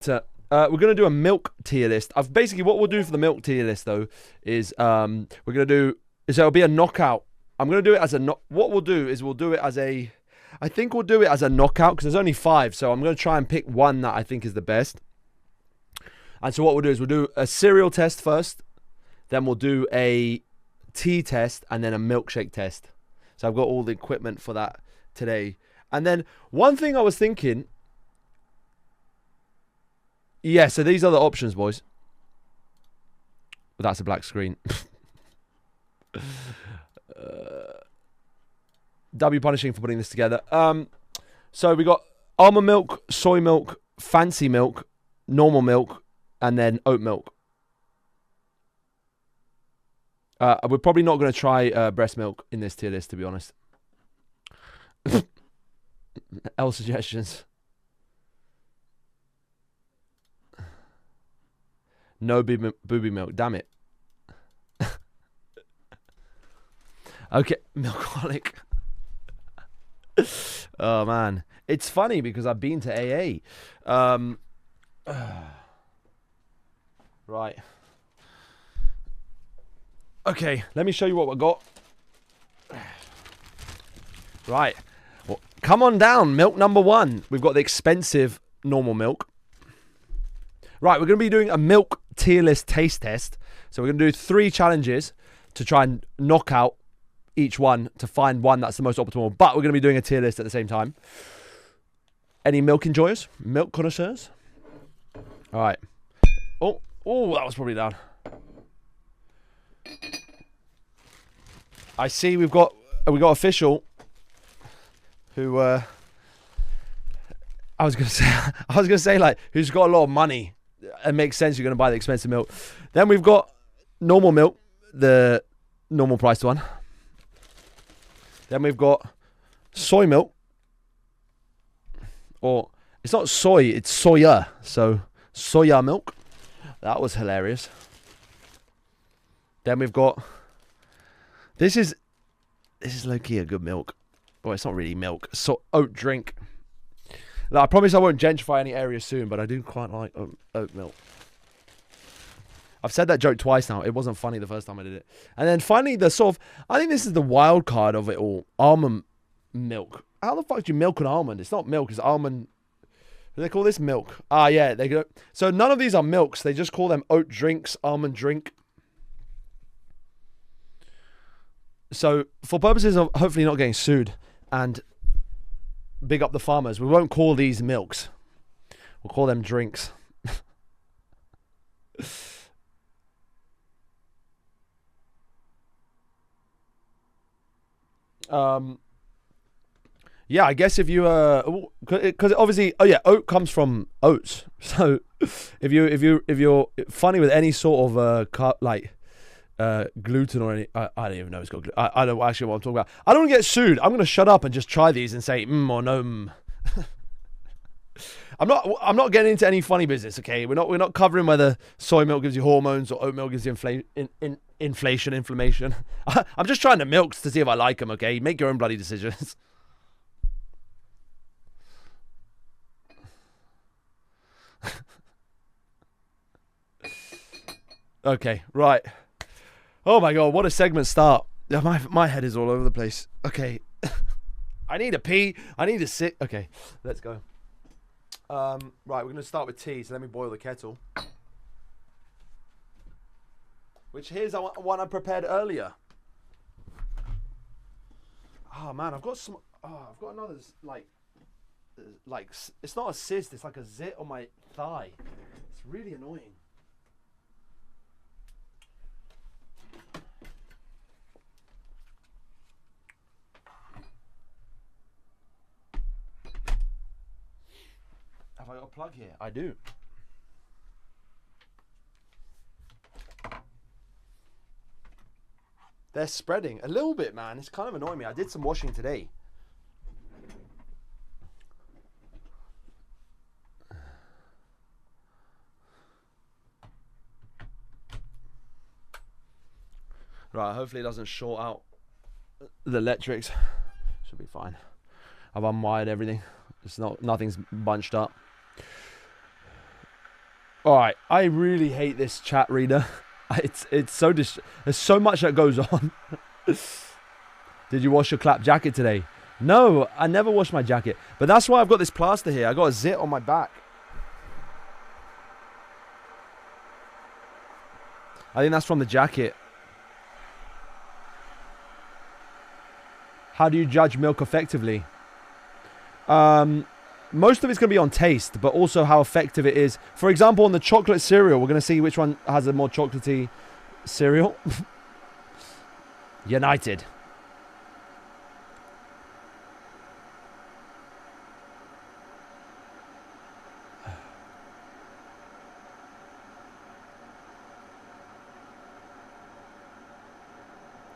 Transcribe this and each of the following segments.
we're gonna do a milk tier list. I've basically what we'll do for the milk tier list though is we're gonna do is it'll be a knockout. I'm gonna do it as a what we'll do is we'll do it as a I think we'll do it as a knockout because there's only 5, so I'm gonna try and pick one that I think is the best. And so what we'll do is we'll do a cereal test first, then we'll do a tea test, and then a milkshake test. So I've got all the equipment for that today. And then one thing I was thinking. Yeah, so these are the options, boys. That's a black screen. W punishing for putting this together. So we got almond milk, soy milk, fancy milk, normal milk, and then oat milk. We're probably not going to try breast milk in this tier list, to be honest. L suggestions. No booby milk. Damn it. Okay, milkaholic. Oh man, it's funny because I've been to AA. Right. Okay, let me show you what we got. Right. Well, come on down, milk number 1. We've got the expensive normal milk. Right, we're going to be doing a milk tier list taste test. So we're going to do 3 challenges to try and knock out each one to find one that's the most optimal. But we're going to be doing a tier list at the same time. Any milk enjoyers? Milk connoisseurs? All right. Oh, that was probably down. I see we got official who I was gonna say like who's got a lot of money. It makes sense you're gonna buy the expensive milk. Then we've got normal milk, the normal priced one. Then we've got soy milk, or it's not soy, it's soya. So soya milk. That was hilarious. Then we've got this is low-key a good milk. Well, it's not really milk. So oat drink. Now, I promise I won't gentrify any areas soon, but I do quite like oat milk. I've said that joke twice now. It wasn't funny the first time I did it. And then finally, I think this is the wild card of it all. Almond milk. How the fuck do you milk an almond? It's not milk, it's almond. What do they call this? Milk. Ah, yeah. They go. So none of these are milks. They just call them oat drinks, almond drink. So for purposes of hopefully not getting sued and big up the farmers, we won't call these milks. We'll call them drinks. Yeah, I guess if you because obviously oat comes from oats. So if you're funny with any sort of gluten or any, I don't even know it's got gluten. I don't actually what I'm talking about. I don't want to get sued. I'm going to shut up and just try these and say or no. I'm not getting into any funny business. Okay, we're not covering whether soy milk gives you hormones or oat milk gives you inflammation. I'm just trying the milks to see if I like them. Okay, make your own bloody decisions. Okay, right. Oh my god, what a segment start. My head is all over the place. Okay. I need a pee. I need to sit. Okay, let's go. Right, we're going to start with tea, so let me boil the kettle. Which here's one I prepared earlier. Oh man, I've got another, like, it's not a cyst, it's like a zit on my thigh. It's really annoying. Have I got a plug here? I do. They're spreading a little bit, man. It's kind of annoying me. I did some washing today. Right, hopefully it doesn't short out the electrics. Should be fine. I've unwired everything. Nothing's bunched up. All right, I really hate this chat reader. It's so there's so much that goes on. Did you wash your clap jacket today? No, I never wash my jacket. But that's why I've got this plaster here. I got a zit on my back. I think that's from the jacket. How do you judge milk effectively? Most of it's going to be on taste, but also how effective it is. For example, on the chocolate cereal, we're going to see which one has a more chocolatey cereal. United.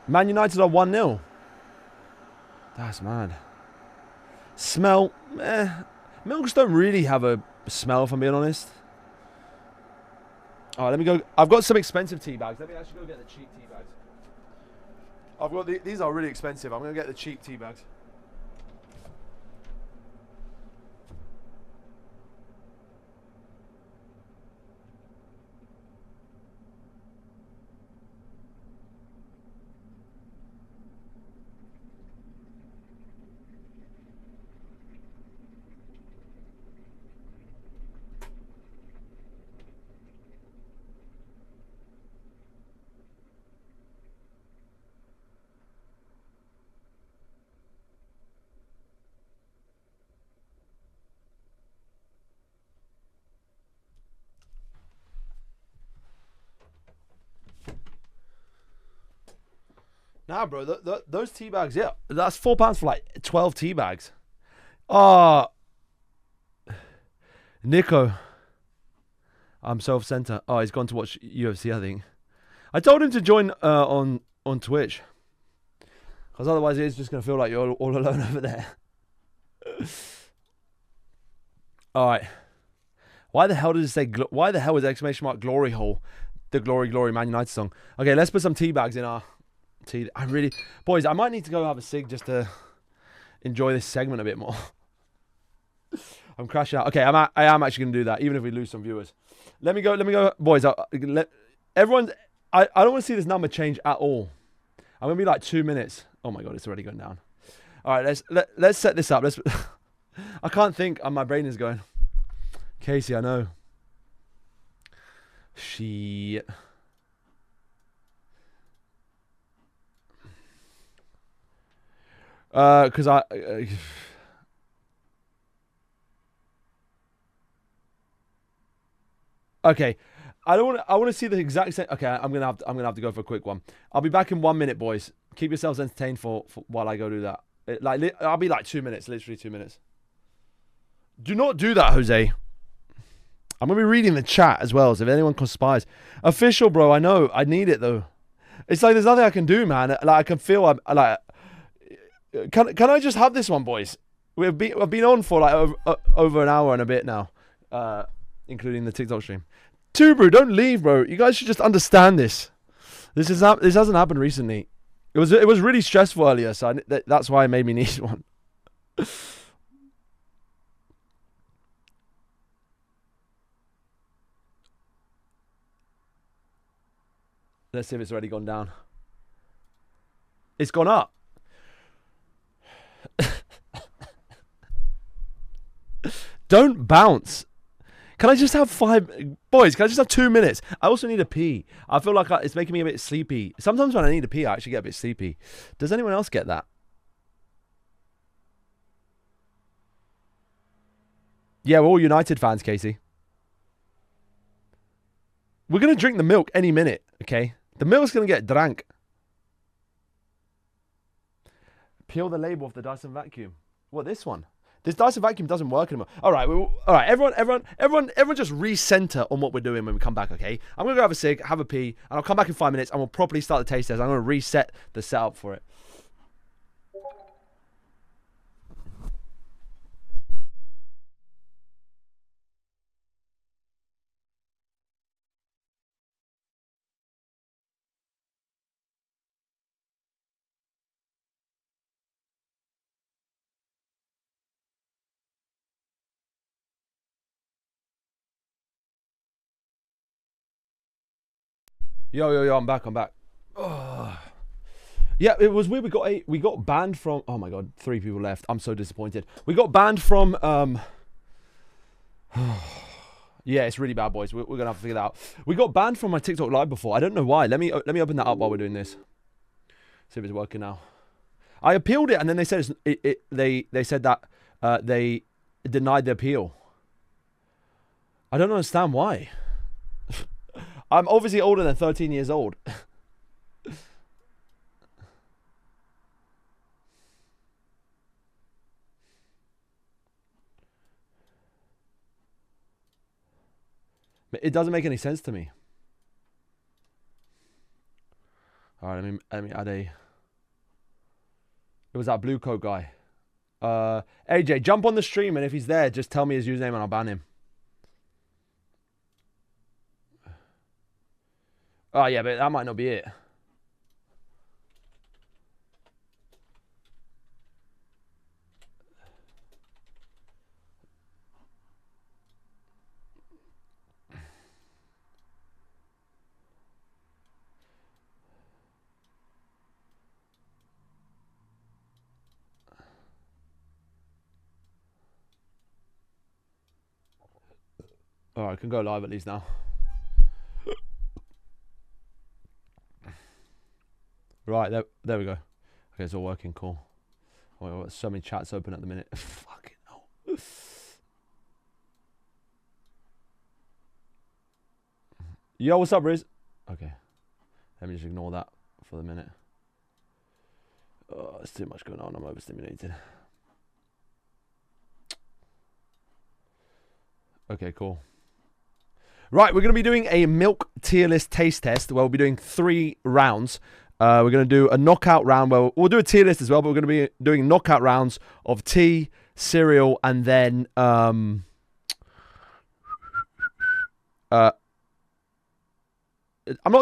Man United are 1-0. That's mad. Smell, milks don't really have a smell, if I'm being honest. All right, let me go. I've got some expensive tea bags. Let me actually go get the cheap tea bags. I've got these are really expensive. I'm gonna get the cheap tea bags. Nah, bro, those tea bags, yeah, that's £4 for like 12 tea bags. Nico, I'm self-centered. Oh, he's gone to watch UFC, I think. I told him to join on Twitch, because otherwise it's just gonna feel like you're all alone over there. All right. Why the hell does it say? Why the hell is exclamation mark glory hole the glory Man United song? Okay, let's put some tea bags in our tea. Boys, I might need to go have a cig just to enjoy this segment a bit more. I'm crashing out. Okay, I am actually gonna do that, even if we lose some viewers. Let me go, boys. Everyone, I don't want to see this number change at all. I'm gonna be like 2 minutes. Oh my god, it's already going down. All right, let's set this up. I can't think. My brain is going. Casey, I know. Shit. Because okay. I don't want. I want to see the exact same. Okay, I'm gonna have to go for a quick one. I'll be back in 1 minute, boys. Keep yourselves entertained for while I go do that. I'll be like 2 minutes, literally 2 minutes. Do not do that, Jose. I'm gonna be reading the chat as well, so if anyone conspires. Official, bro. I know. I need it though. It's like there's nothing I can do, man. Like I can feel. I'm like. Can I just have this one, boys? I've been on for like over an hour and a bit now, including the TikTok stream. Bro, don't leave, bro. You guys should just understand this. This hasn't happened recently. It was really stressful earlier, so that's why it made me need one. Let's see if it's already gone down. It's gone up. Don't bounce. Can I just have boys, can I just have 2 minutes? I also need a pee. I feel like it's making me a bit sleepy. Sometimes when I need a pee, I actually get a bit sleepy. Does anyone else get that? Yeah, we're all United fans, Casey. We're going to drink the milk any minute, okay? The milk's going to get drank. Peel the label off the Dyson vacuum. What, this one? This Dyson vacuum doesn't work anymore. All right, everyone just recenter on what we're doing when we come back, okay? I'm going to go have a cig, have a pee, and I'll come back in 5 minutes and we'll properly start the taste test. I'm going to reset the setup for it. Yo, I'm back. Oh. Yeah, it was weird. We got banned from. Oh my god, 3 people left. I'm so disappointed. We got banned from. Yeah, it's really bad, boys. We're gonna have to figure that out. We got banned from my TikTok live before. I don't know why. Let me open that up while we're doing this. See if it's working now. I appealed it, and then they said they said that they denied the appeal. I don't understand why. I'm obviously older than 13 years old. It doesn't make any sense to me. All right, let me add a. It was that blue coat guy. AJ, jump on the stream, and if he's there, just tell me his username and I'll ban him. Oh yeah, but that might not be it. All right, I can go live at least now. Right, there we go. Okay, it's all working, cool. Oh, I've got so many chats open at the minute. Fucking hell. Yo, what's up, Riz? Okay. Let me just ignore that for the minute. Oh, there's too much going on. I'm overstimulated. Okay, cool. Right, we're going to be doing a milk tier list taste test where we'll be doing 3 rounds. We're going to do a knockout round where we'll do a tier list as well, but we're going to be doing knockout rounds of tea, cereal, and then I'm not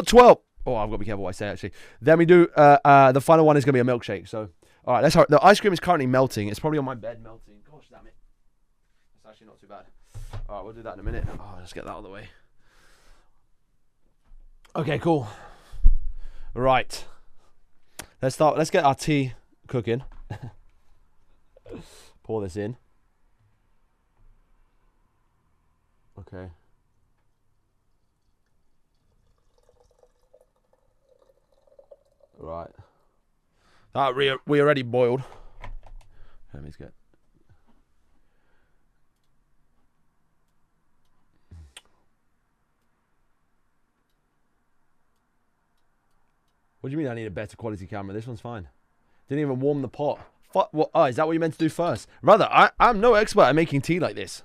12. Oh, I've got to be careful what I say, actually. Then we do the final one is going to be a milkshake. So, all right, let's hurry. The ice cream is currently melting. It's probably on my bed melting. Gosh, damn it. It's actually not too bad. All right, we'll do that in a minute. Oh, let's get that out of the way. Okay, cool. Right. Let's start. Let's get our tea cooking. Pour this in. Okay. Right. That we already boiled. Let me just get. What do you mean I need a better quality camera? This one's fine. Didn't even warm the pot. What? Oh, is that what you meant to do first? Rather, I'm no expert at making tea like this.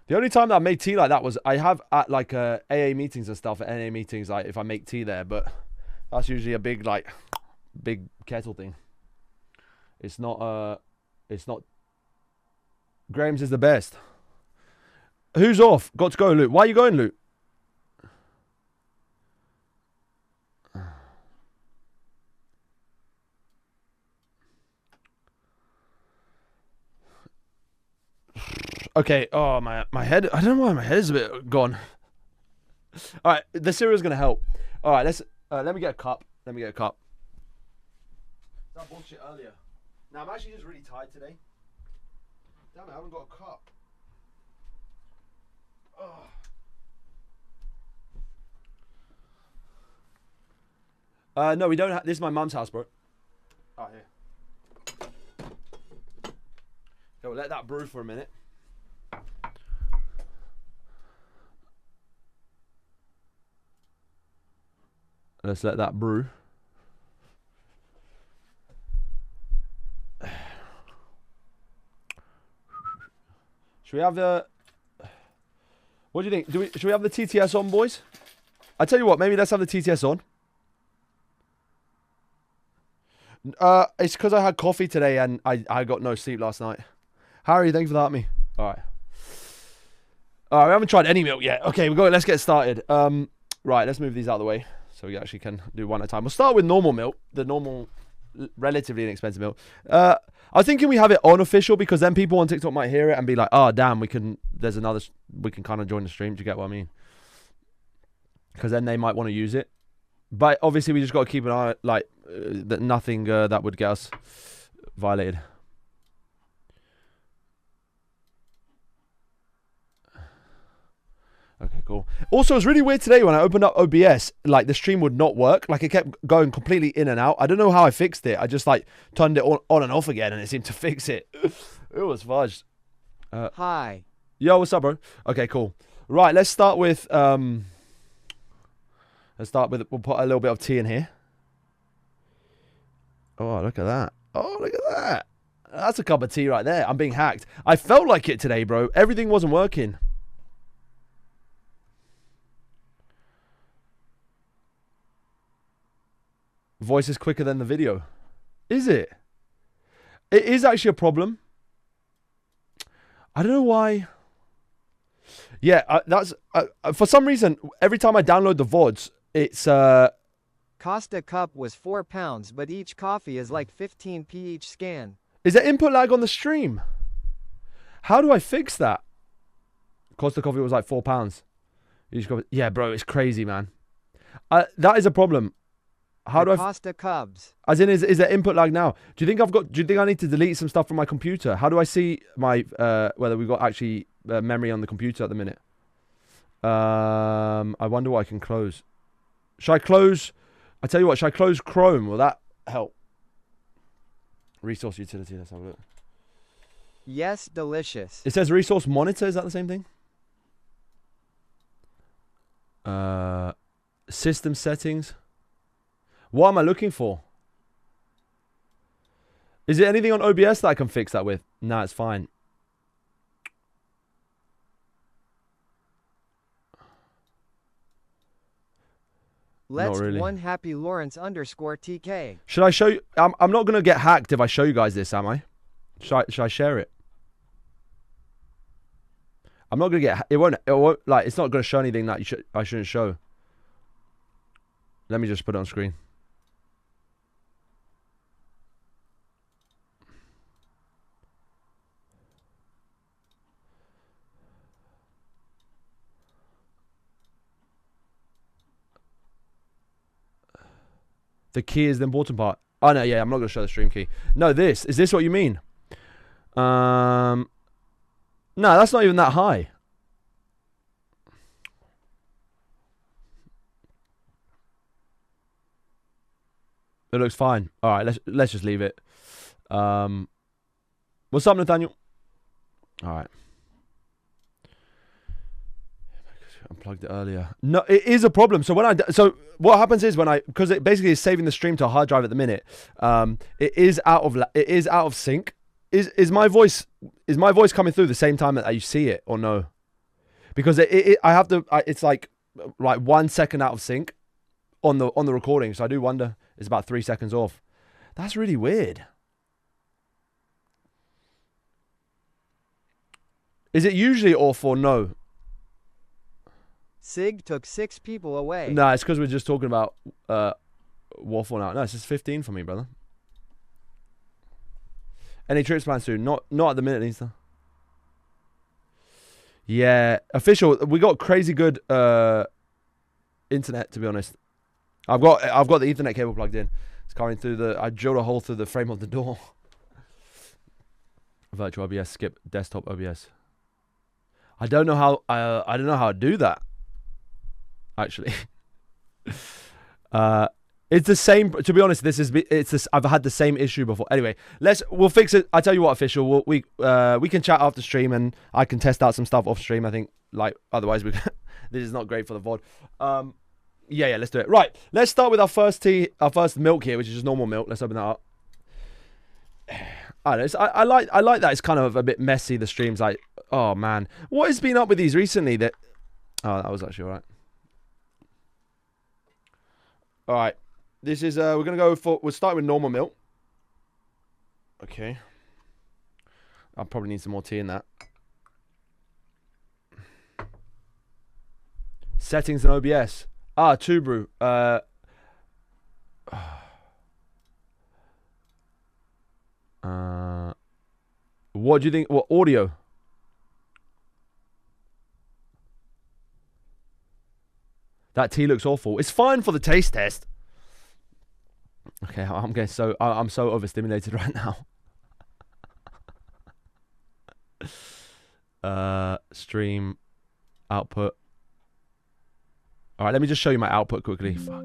The only time that I made tea like that was I have at like AA meetings and stuff, at NA meetings, like if I make tea there, but that's usually a big kettle thing. It's not Graham's is the best. Who's off? Got to go, Luke. Why are you going, Luke? Okay, oh my head, I don't know why my head is a bit gone. Alright, the cereal's gonna help. Alright, let me get a cup. That bullshit earlier. Now I'm actually just really tired today. Damn it, I haven't got a cup. Oh. No, we don't have, this is my mum's house, bro. Oh, here. Okay, we'll let that brew for a minute. Let's let that brew. Should we have the... What do you think? Should we have the TTS on, boys? I tell you what, maybe let's have the TTS on. It's because I had coffee today and I got no sleep last night. Harry, thanks for that, me. Alright. Alright, we haven't tried any milk yet. Okay, let's get started. Right, let's move these out of the way so we actually can do one at a time. We'll start with normal milk, the normal, relatively inexpensive milk. I was thinking we have it on official because then people on TikTok might hear it and be like, oh, damn, we can kind of join the stream. Do you get what I mean? because then they might want to use it. But obviously, we just got to keep an eye, like, that nothing that would get us violated. Okay, cool. Also, it was really weird today when I opened up OBS, like the stream would not work. Like it kept going completely in and out. I don't know how I fixed it. I just like turned it on and off again and it seemed to fix it. It was fudged. Hi. Yo, what's up, bro? Okay, cool. Right, let's start with, we'll put a little bit of tea in here. Oh, look at that. Oh, look at that. That's a cup of tea right there. I'm being hacked. I felt like it today, bro. Everything wasn't working. Voice is quicker than the video. Is it? It is actually a problem. I don't know why. Yeah, that's... for some reason, every time I download the VODs, it's... Costa Cup was £4, but each coffee is like 15p each scan. Is there input lag on the stream? How do I fix that? Costa Coffee was like £4. Yeah, bro, it's crazy, man. That is a problem. How do I... Costa Cubs. As in, is there input lag now? Do you think I need to delete some stuff from my computer? How do I see my... whether we've got actually memory on the computer at the minute? I wonder what I can close. Should I close... I tell you what, should I close Chrome? Will that help? Resource utility, let's have a look. Yes, delicious. It says resource monitor, is that the same thing? System settings. What am I looking for? Is there anything on OBS that I can fix that with? Nah, it's fine. Let's Not really. one happy Lawrence _TK. Should I show you? I'm not going to get hacked if I show you guys this, am I? Should I share it? I'm not going to get... It won't, like, it's not going to show anything that I shouldn't show. Let me just put it on screen. The key is the important part. Oh, no, yeah, I'm not going to show the stream key. No, this. Is this what you mean? No, that's not even that high. It looks fine. All right, let's just leave it. What's up, Nathaniel? All right. I unplugged it earlier. No, it is a problem. So what happens is because it basically is saving the stream to a hard drive at the minute. It is out of sync. Is my voice coming through the same time that you see it or no? Because it's like 1 second out of sync on the recording. So I do wonder. It's about 3 seconds off. That's really weird. Is it usually off or no? Sig took 6 people away. No, it's because we're just talking about waffle now. No, it's just 15 for me, brother. Any trips planned soon? Not at the minute, Lisa. Yeah, official. We got crazy good internet, to be honest. I've got the Ethernet cable plugged in. It's coming through I drilled a hole through the frame of the door. Virtual OBS, skip desktop OBS. I don't know how to do that. Actually, it's the same. To be honest, I've had the same issue before. Anyway, we'll fix it. I tell you what, official. We can chat after stream and I can test out some stuff off stream. I think otherwise this is not great for the VOD. Yeah, let's do it. Right, let's start with our first milk here, which is just normal milk. Let's open that up. I don't know, I like that it's kind of a bit messy, the stream's like, oh man. What has been up with these recently that... Oh, that was actually alright. Alright. This is, we're going to go we'll start with normal milk. Okay. I'll probably need some more tea in that. Settings and OBS. Two brew. What do you think? What audio? That tea looks awful. It's fine for the taste test. Okay, I'm so overstimulated right now. Stream output. All right, let me just show you my output quickly. Fuck.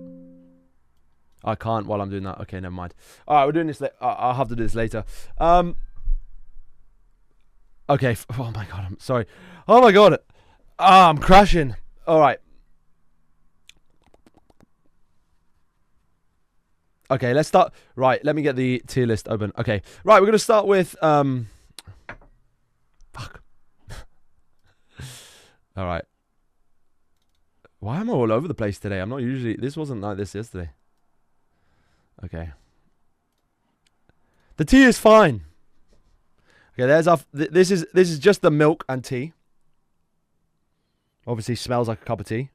I can't while I'm doing that. Okay, never mind. All right, we're doing this. I'll have to do this later. Okay. Oh my god, I'm sorry. Oh my god. I'm crashing. All right. Okay, let's start. Right, let me get the tier list open. Okay, right, we're gonna start with fuck. All right. Why am I all over the place today? I'm not usually. This wasn't like this yesterday. Okay. The tea is fine. Okay, there's our. This is just the milk and tea. Obviously, smells like a cup of tea.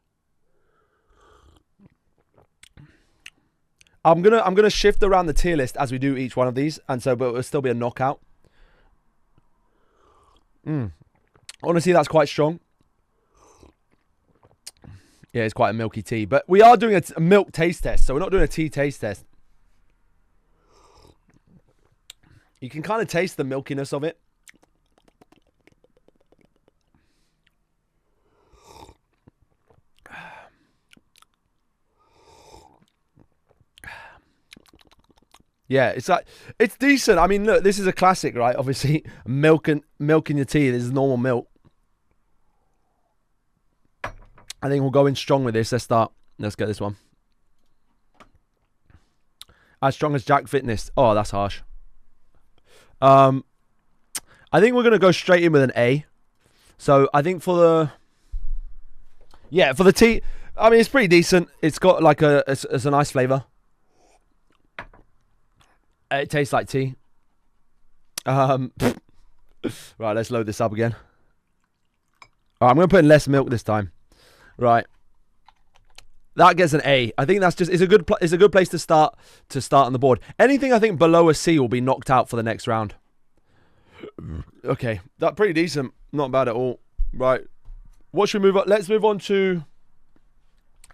I'm gonna shift around the tier list as we do each one of these, and so but it'll still be a knockout. Honestly, that's quite strong. Yeah, it's quite a milky tea, but we are doing a milk taste test, so we're not doing a tea taste test. You can kind of taste the milkiness of it. Yeah, it's like, it's decent. I mean, look, this is a classic, right? Obviously, milk in your tea. This is normal milk. I think we'll go in strong with this. Let's start. Let's get this one. As strong as Jack Fitness. Oh, that's harsh. I think we're going to go straight in with an A. So, I think for the... Yeah, for the tea, I mean, it's pretty decent. It's got like it's a nice flavour. It tastes like tea. Right, let's load this up again. All right, I'm going to put in less milk this time. Right. That gets an A. I think that's just it's a good place to start on the board. Anything I think below a C will be knocked out for the next round. Okay, that's pretty decent. Not bad at all. Right. What should we move on? Let's move on to...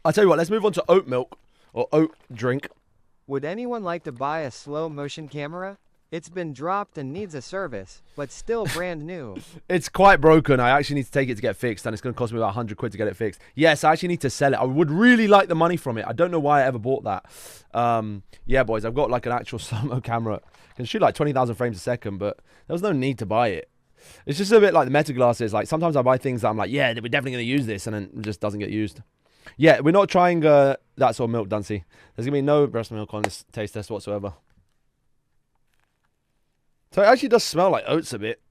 I'll tell you what, let's move on to oat milk or oat drink. Would anyone like to buy a slow motion camera? It's been dropped and needs a service, but still brand new. It's quite broken. I actually need to take it to get fixed, and it's going to cost me about 100 quid to get it fixed. Yes, I actually need to sell it. I would really like the money from it. I don't know why I ever bought that. Yeah, boys, I've got like an actual slow-mo camera. I can shoot like 20,000 frames a second, but there was no need to buy it. It's just a bit like the Meta glasses. Like sometimes I buy things that I'm like, yeah, we're definitely going to use this, and then it just doesn't get used. Yeah, we're not trying that sort of milk, Dunsey. There's going to be no breast milk on this taste test whatsoever. So it actually does smell like oats a bit.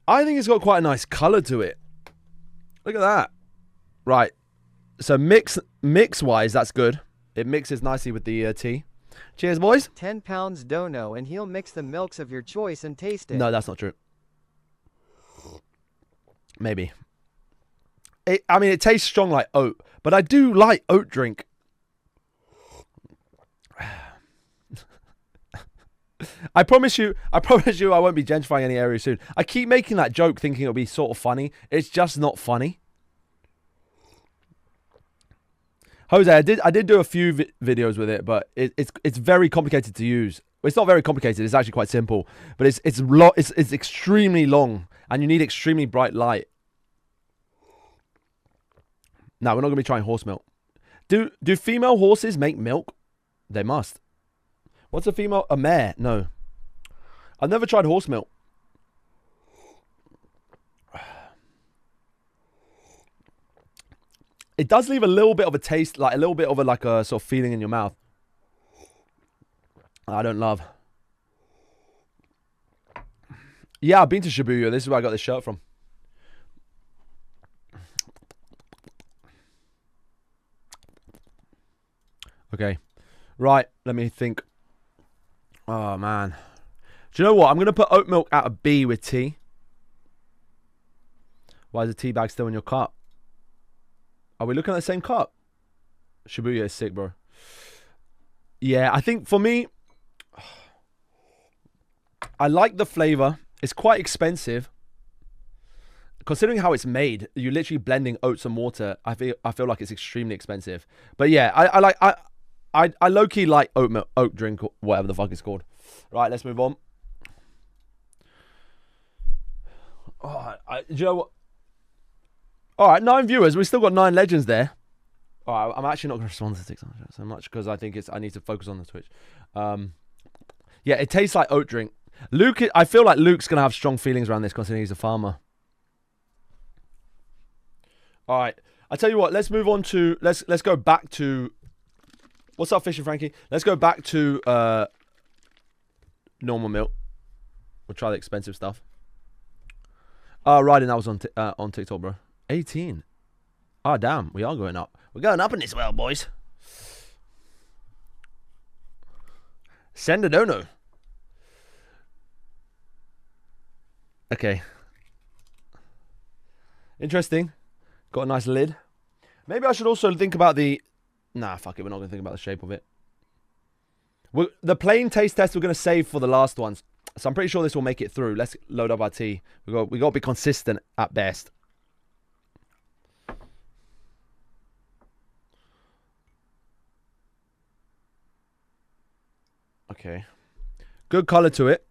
I think it's got quite a nice colour to it. Look at that. Right. So mix-wise, that's good. It mixes nicely with the tea. Cheers, boys. 10 pounds dono and he'll mix the milks of your choice and taste it. No, that's not true. Maybe. I mean, it tastes strong like oat, but I do like oat drink. I promise you I won't be gentrifying any area soon. I keep making that joke thinking it'll be sort of funny. It's just not funny. Jose, I did do a few videos with it, but it's very complicated to use. It's not very complicated. It's actually quite simple, but it's extremely long, and you need extremely bright light. No, we're not gonna be trying horse milk. Do female horses make milk? They must. What's a female? A mare? No. I've never tried horse milk. It does leave a little bit of a taste, like a little bit of a sort of feeling in your mouth. I don't love. Yeah, I've been to Shibuya. This is where I got this shirt from. Okay. Right, let me think. Oh, man. Do you know what? I'm going to put oat milk at a B with tea. Why is the tea bag still in your cup? Are we looking at the same cup? Shibuya is sick, bro. Yeah, I think for me, I like the flavor. It's quite expensive. considering how it's made, you're literally blending oats and water. I feel like it's extremely expensive. But yeah, I low key like oat drink, or whatever the fuck it's called. Right, let's move on. Oh, do you know what? All right, 9 viewers. We still got 9 legends there. All right, I'm actually not going to respond to TikTok so much because I think I need to focus on the Twitch. Yeah, it tastes like oat drink. Luke, I feel like Luke's going to have strong feelings around this considering he's a farmer. All right, I tell you what. Let's move on to let's go back to. What's up, Fishing Frankie? Let's go back to normal milk. We'll try the expensive stuff. Riding that was on TikTok, bro. 18. Oh, damn. We are going up. We're going up in this world, boys. Send a dono. Okay. Interesting. Got a nice lid. Maybe I should also think about the... Nah, fuck it. We're not going to think about the shape of it. The plain taste test we're going to save for the last ones. So I'm pretty sure this will make it through. Let's load up our tea. We got to be consistent at best. Okay. Good color to it.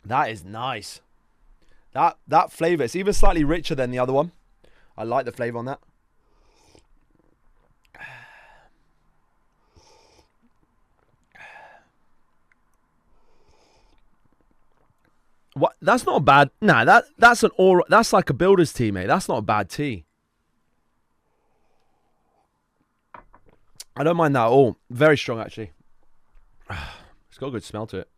That is nice. That flavor, it's even slightly richer than the other one. I like the flavor on that. What? That's not a bad. Nah, that's that's like a builder's tea, mate. That's not a bad tea. I don't mind that at all. Very strong, actually. It's got a good smell to it.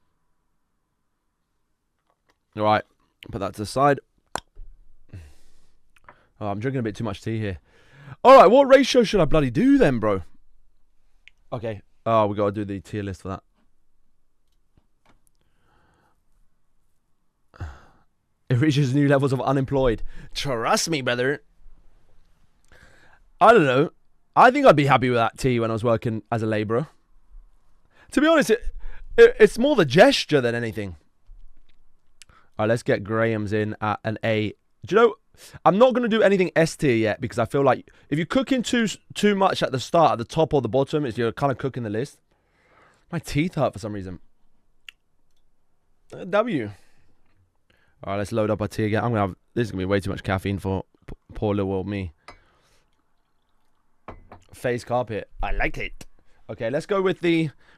All right, put that to the side. Oh, I'm drinking a bit too much tea here. All right, what ratio should I bloody do then, bro? Okay. Oh, we got to do the tier list for that. It reaches new levels of unemployed. Trust me, brother. I don't know. I think I'd be happy with that tea when I was working as a labourer. To be honest, it's more the gesture than anything. All right, let's get Graham's in at an A. Do you know, I'm not going to do anything S tier yet because I feel like if you're cooking too much at the start, at the top or the bottom, you're kind of cooking the list. My teeth hurt for some reason. W. All right, let's load up our tea again. This is going to be way too much caffeine for poor little old me. Face carpet. I like it. Okay, let's go with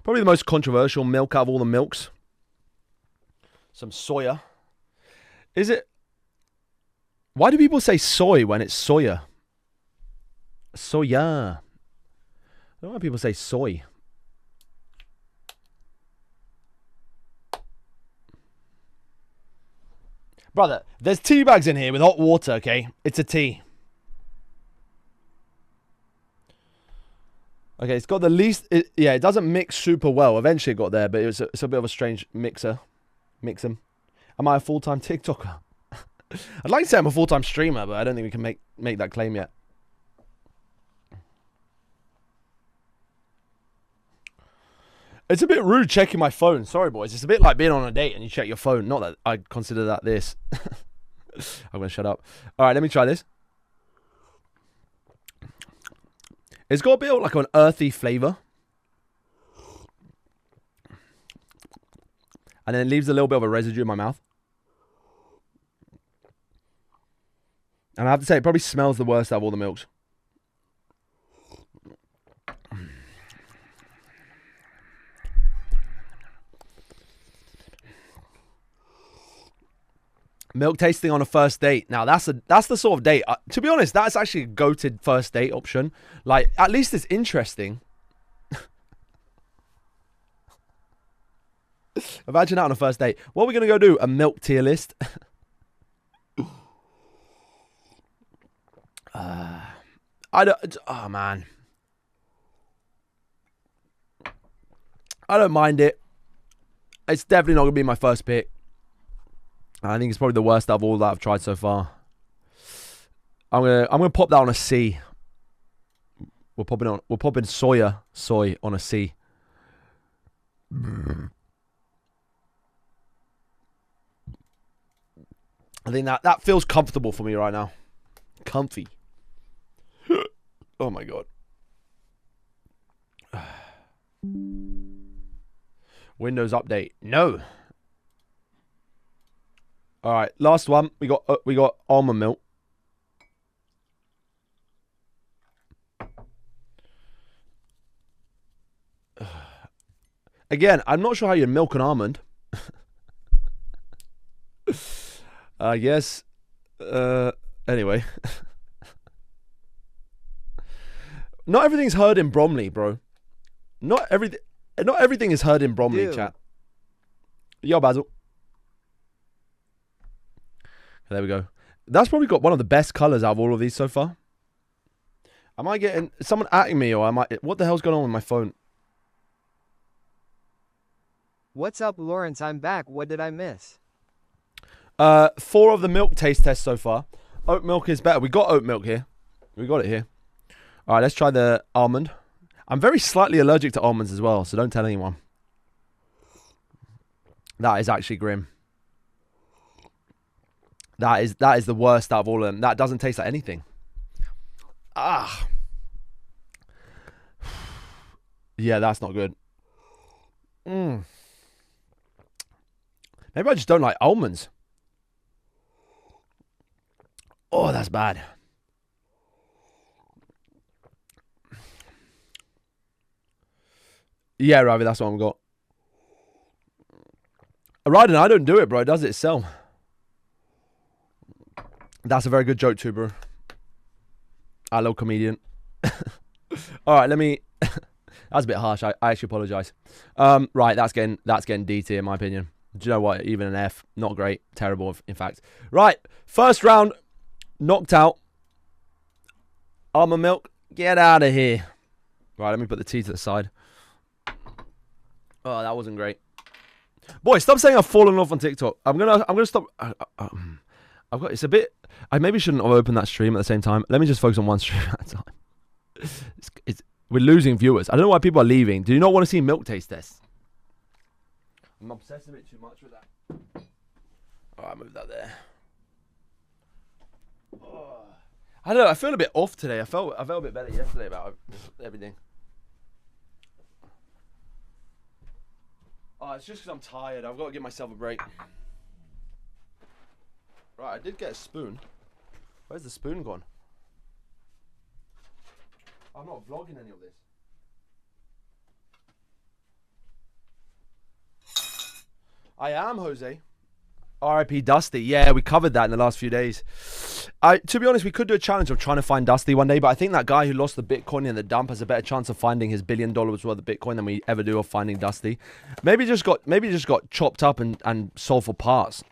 probably the most controversial milk out of all the milks. Some soya. Is it? Why do people say soy when it's soya? Soya. I don't know why people say soy. Brother, there's tea bags in here with hot water, okay? It's a tea. Okay, it's got the least... yeah, it doesn't mix super well. Eventually it got there, but it's a bit of a strange mixer. Mix them. Am I a full-time TikToker? I'd like to say I'm a full-time streamer, but I don't think we can make that claim yet. It's a bit rude checking my phone. Sorry, boys. It's a bit like being on a date and you check your phone. Not that I consider that this. I'm going to shut up. All right, let me try this. It's got a bit of like an earthy flavour. And then it leaves a little bit of a residue in my mouth. And I have to say, it probably smells the worst out of all the milks. Milk tasting on a first date. Now, that's the sort of date. To be honest, that's actually a goated first date option. Like, at least it's interesting. Imagine that on a first date. What are we going to go do? A milk tier list? I don't... Oh, man. I don't mind it. It's definitely not going to be my first pick. I think it's probably the worst out of all that I've tried so far. I'm gonna pop that on a C. We're popping soy on a C. I think that feels comfortable for me right now. Comfy. Oh my god. Windows update. No. All right, last one. We got almond milk. Again, I'm not sure how you milk an almond. Yes. Anyway. Not everything's heard in Bromley, bro. Not everything is heard in Bromley, chat. Yo, Basil. There we go. That's probably got one of the best colours out of all of these so far. Am I getting someone atting me, or am I? What the hell's going on with my phone? What's up, Lawrence? I'm back. What did I miss? 4 of the milk taste tests so far. Oat milk is better. We got oat milk here. We got it here. All right, let's try the almond. I'm very slightly allergic to almonds as well, so don't tell anyone. That is actually grim. That is the worst out of all of them. That doesn't taste like anything. Ah. Yeah, that's not good. Maybe I just don't like almonds. Oh, that's bad. Yeah, Ravi, that's what I've got. Ryden, I don't do it, bro. It does it itself. That's a very good joke too, bro. Hello, comedian. All right, let me... That's a bit harsh. I actually apologise. Right, that's getting D tier in my opinion. Do you know what? Even an F. Not great. Terrible, in fact. Right, first round. Knocked out. Almond milk. Get out of here. Right, let me put the tea to the side. Oh, that wasn't great. Boy, stop saying I've fallen off on TikTok. I'm gonna stop. I've got. It's a bit. I maybe shouldn't have opened that stream at the same time. Let me just focus on one stream at a time. We're losing viewers. I don't know why people are leaving. Do you not want to see milk taste tests? I'm obsessed a bit too much with that. All right, move that there. Oh. I don't know. I feel a bit off today. I felt a bit better yesterday about everything. Oh, it's just because I'm tired. I've got to give myself a break. Right, I did get a spoon. Where's the spoon gone? I'm not vlogging any of this. I am, Jose. R.I.P. Dusty. Yeah, we covered that in the last few days. To be honest, we could do a challenge of trying to find Dusty one day, but I think that guy who lost the Bitcoin in the dump has a better chance of finding his $1 billion worth of Bitcoin than we ever do of finding Dusty. Maybe just got chopped up and sold for parts.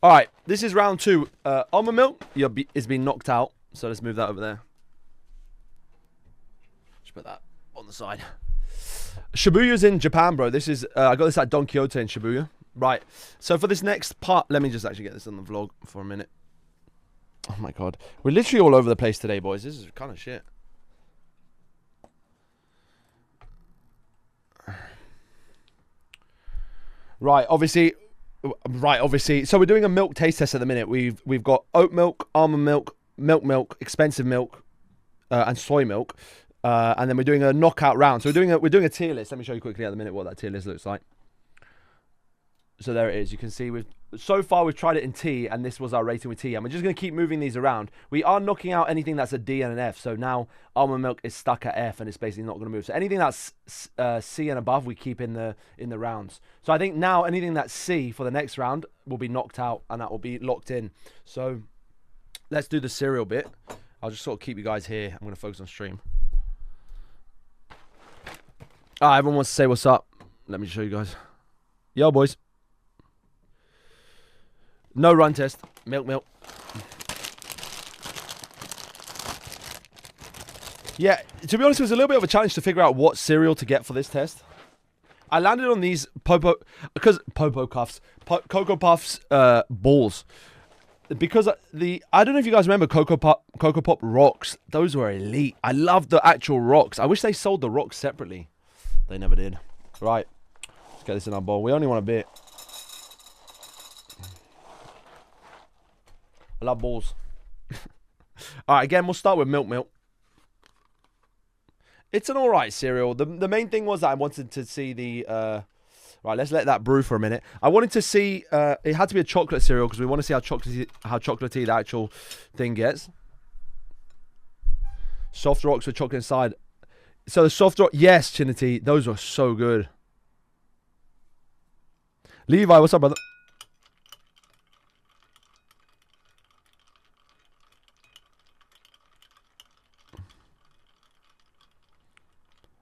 All right, this is round 2. Almond milk is being knocked out, so let's move that over there. Just put that on the side. Shibuya's in Japan, bro. This is I got this at Don Quixote in Shibuya. Right. So for this next part, let me just actually get this on the vlog for a minute. Oh my god, we're literally all over the place today, boys. This is kind of shit. Right, obviously. So we're doing a milk taste test at the minute. We've got oat milk, almond milk, milk, expensive milk, and soy milk. And then we're doing a knockout round. So we're doing a tier list. Let me show you quickly at the minute what that tier list looks like. So there it is. You can see so far we've tried it in T, and this was our rating with T. And we're just going to keep moving these around. We are knocking out anything that's a D and an F. So now almond milk is stuck at F, and it's basically not going to move. So anything that's C and above, we keep in the rounds. So I think now anything that's C for the next round will be knocked out, and that will be locked in. So let's do the cereal bit. I'll just sort of keep you guys here. I'm going to focus on stream. Everyone wants to say what's up. Let me show you guys. Yo, boys. No run test. Milk. Yeah, to be honest, it was a little bit of a challenge to figure out what cereal to get for this test. I landed on these Cocoa Puffs balls. Because I don't know if you guys remember Cocoa Pop rocks. Those were elite. I love the actual rocks. I wish they sold the rocks separately. They never did. Right. get this in our bowl. We only want a bit. I love balls. All right, again, we'll start with milk. It's an all right cereal. The main thing was that I wanted to see the... right, let's let that brew for a minute. I wanted to see... it had to be a chocolate cereal because we want to see how chocolatey the actual thing gets. Soft rocks with chocolate inside. So the soft rock... Yes, Chinity. Those are so good. Levi, what's up, brother?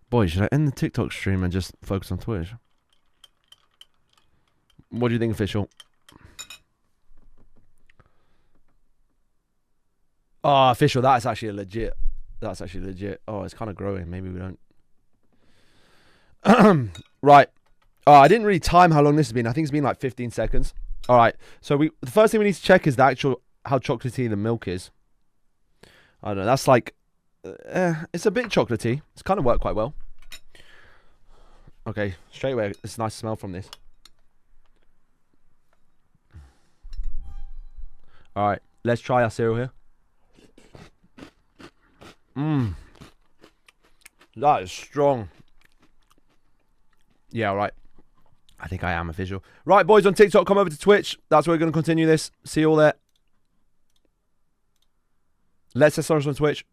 Boy, should I end the TikTok stream and just focus on Twitch? What do you think, Official? Oh, Official, that's actually legit. That's actually legit. Oh, it's kind of growing. Maybe we don't. Right. Oh, I didn't really time how long this has been. I think it's been like 15 seconds. All right. So the first thing we need to check is the actual how chocolatey the milk is. I don't know. That's like... it's a bit chocolatey. It's kind of worked quite well. Okay, straight away, it's a nice smell from this. All right, let's try our cereal here. That is strong. Yeah, all right. I think I am official. Right, boys on TikTok, come over to Twitch. That's where we're going to continue this. See you all there. Let's say on Twitch.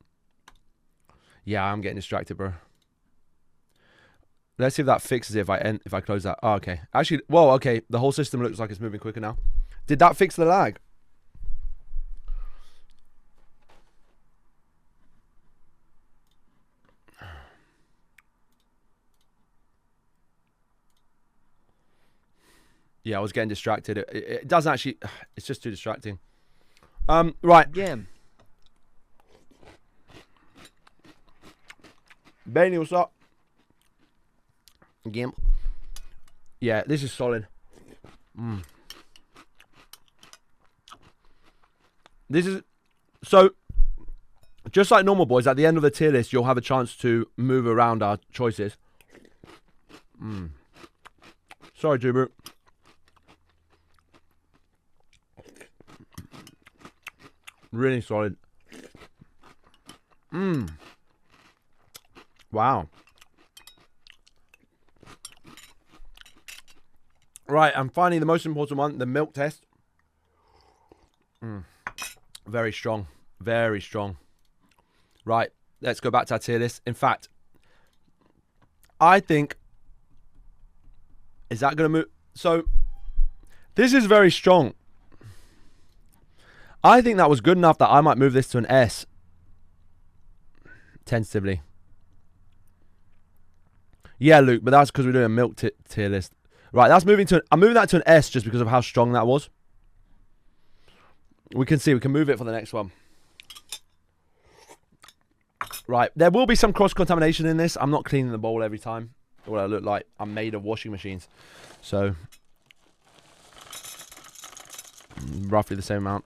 Yeah, I'm getting distracted, bro. Let's see if that fixes it if I close that. Oh, okay. Actually, well, okay. The whole system looks like it's moving quicker now. Did that fix the lag? Yeah, I was getting distracted. It doesn't actually... It's just too distracting. Right. Gim. Benny, what's up? Gimp. Yeah, this is solid. This is... So, just like normal, boys, at the end of the tier list, you'll have a chance to move around our choices. Sorry, Jubu. Really solid. Wow. Right, and finally the most important one, the milk test. Very strong. Very strong. Right, let's go back to our tier list. In fact, I think... Is that going to move? So, this is very strong. I think that was good enough that I might move this to an S. Tentatively. Yeah, Luke, but that's because we're doing a milk tier list. Right, that's moving to... I'm moving that to an S just because of how strong that was. We can see. We can move it for the next one. Right, there will be some cross-contamination in this. I'm not cleaning the bowl every time. What I look like. I'm made of washing machines. So... roughly the same amount.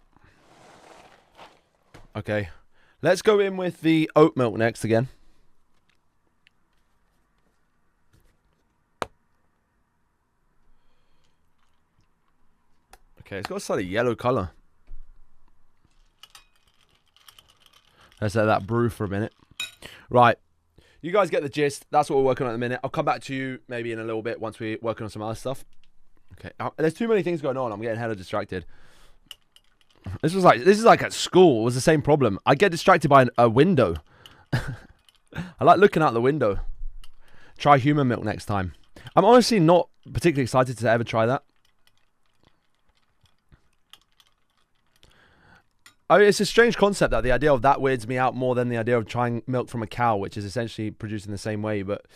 Okay. Let's go in with the oat milk next again. Okay, it's got a slightly yellow colour. Let's let that brew for a minute. Right. You guys get the gist. That's what we're working on at the minute. I'll come back to you maybe in a little bit once we're working on some other stuff. Okay. There's too many things going on. I'm getting hella distracted. This is like at school. It was the same problem. I get distracted by a window. I like looking out the window. Try human milk next time. I'm honestly not particularly excited to ever try that. I mean, it's a strange concept that the idea of that weirds me out more than the idea of trying milk from a cow, which is essentially produced in the same way. But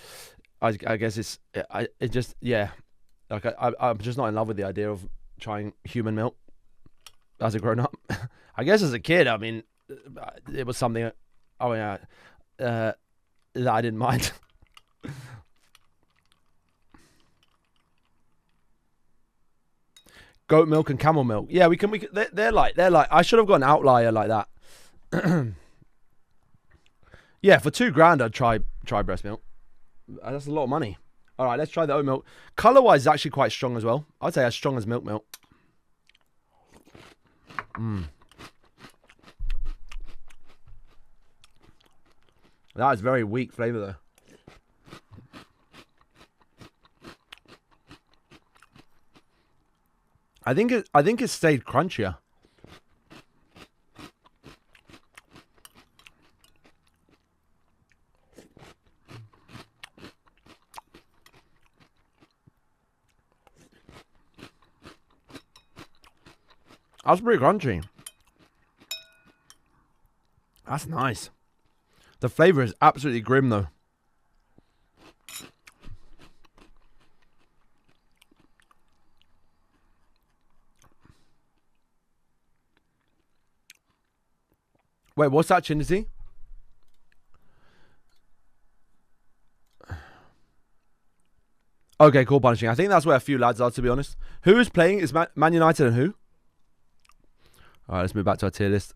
I guess it just, yeah. Like I'm just not in love with the idea of trying human milk as a grown up. I guess as a kid, I mean, it was something. Oh yeah, that I didn't mind. Goat milk and camel milk. Yeah, we can. They're like. I should have got an outlier like that. Yeah, for $2,000, I'd try breast milk. That's a lot of money. All right, let's try the oat milk. Color-wise, it's actually quite strong as well. I'd say as strong as milk. That is very weak flavor, though. I think it stayed crunchier. That's pretty crunchy. That's nice. The flavor is absolutely grim, though. Wait, what's that, Chinity? Okay, cool, punishing. I think that's where a few lads are, to be honest. Who is playing? Is Man United and who? All right, let's move back to our tier list.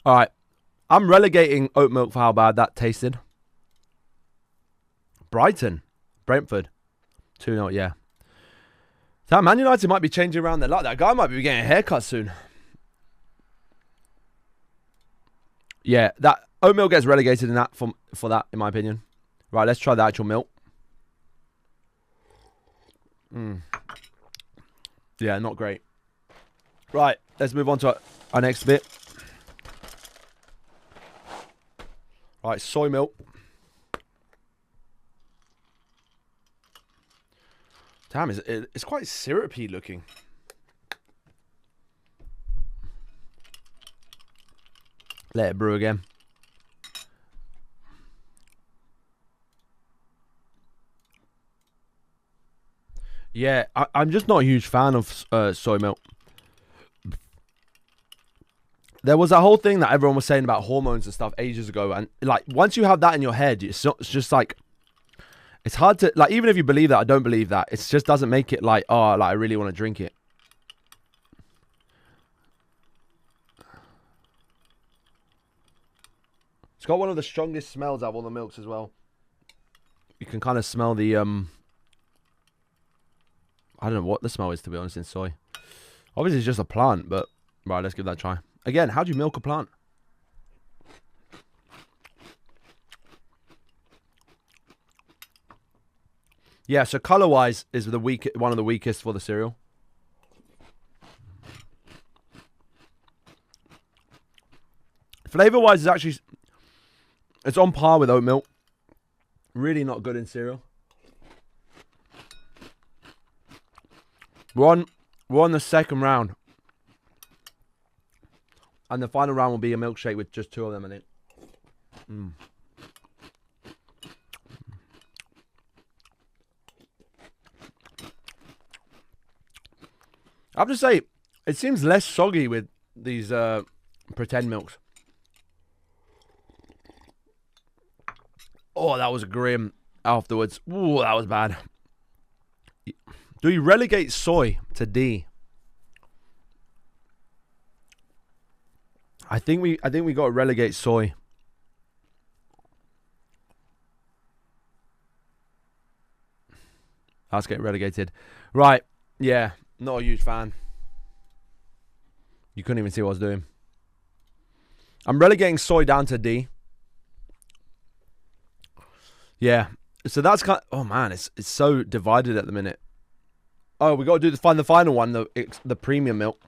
All right. I'm relegating oat milk for how bad that tasted. Brighton. Brentford. 2-0, yeah. So Man United might be changing around their luck. That guy might be getting a haircut soon. Yeah, that oat milk gets relegated in that for that, in my opinion. Right, let's try the actual milk. Yeah, not great. Right, let's move on to our next bit. Right, soy milk. Damn, it's quite syrupy looking. Let it brew again. Yeah, I'm just not a huge fan of soy milk. There was a whole thing that everyone was saying about hormones and stuff ages ago, and like once you have that in your head, it's just like it's hard to like. Even if you believe that, I don't believe that. It just doesn't make it like, oh, like I really want to drink it. It's got one of the strongest smells out of all the milks as well. You can kind of smell the I don't know what the smell is, to be honest, in soy. Obviously, it's just a plant, but right, let's give that a try. Again, how do you milk a plant? Yeah, so color-wise is one of the weakest for the cereal. Flavor-wise is actually it's on par with oat milk. Really not good in cereal. We're on the second round. And the final round will be a milkshake with just 2 of them in it. I have to say, it seems less soggy with these pretend milks. Oh, that was grim afterwards. Ooh, that was bad. Do you relegate soy to D? I think we got to relegate soy. That's getting relegated. Right. Yeah. Not a huge fan. You couldn't even see what I was doing. I'm relegating soy down to D. Yeah. So that's kind of, oh man, it's so divided at the minute. Oh, we got to find the final one, the premium milk.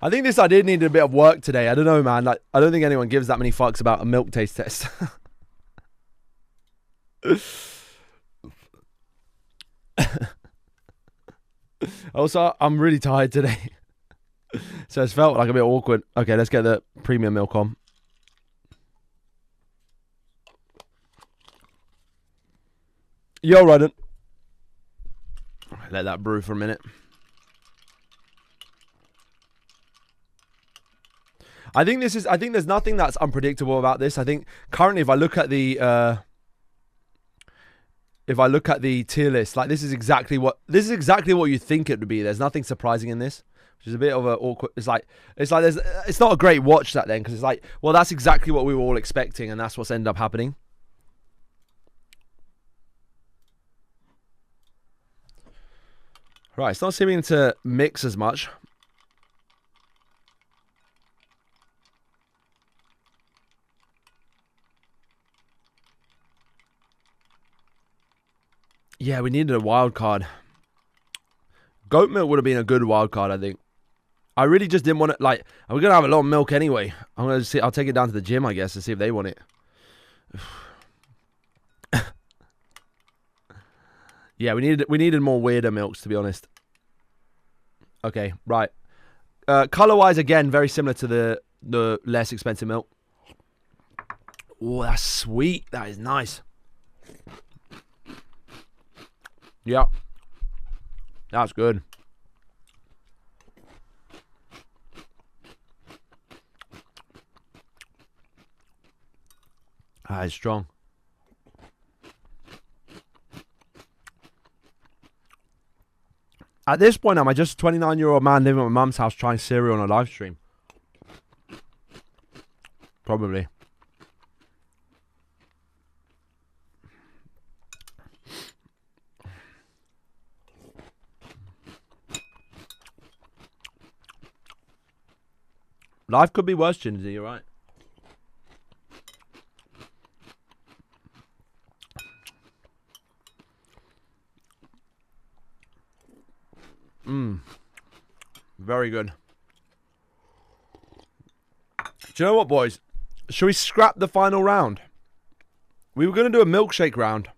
I think this idea needed a bit of work today. I don't know, man. Like, I don't think anyone gives that many fucks about a milk taste test. Also, I'm really tired today. So it's felt like a bit awkward. Okay, let's get the premium milk on. Yo, Rodent. Let that brew for a minute. I think there's nothing that's unpredictable about this. I think currently if I look at the tier list, like this is exactly what you think it would be. There's nothing surprising in this, which which is a bit of a awkward. It's like there's. It's not a great watch that then because it's like, well, that's exactly what we were all expecting, and that's what's ended up happening. Right, it's not seeming to mix as much. Yeah, we needed a wild card. Goat milk would have been a good wild card, I think. I really just didn't want it. Like, we're gonna have a lot of milk anyway. I'm gonna see. I'll take it down to the gym, I guess, to see if they want it. Yeah, we needed more weirder milks, to be honest. Okay, right. Color-wise, again, very similar to the less expensive milk. Oh, that's sweet. That is nice. Yeah. That's good. That is strong. At this point, am I just a 29-year-old man living at my mum's house trying cereal on a live stream? Probably. Life could be worse, Jinsey, you're right. Very good. Do you know what, boys? Should we scrap the final round? We were going to do a milkshake round.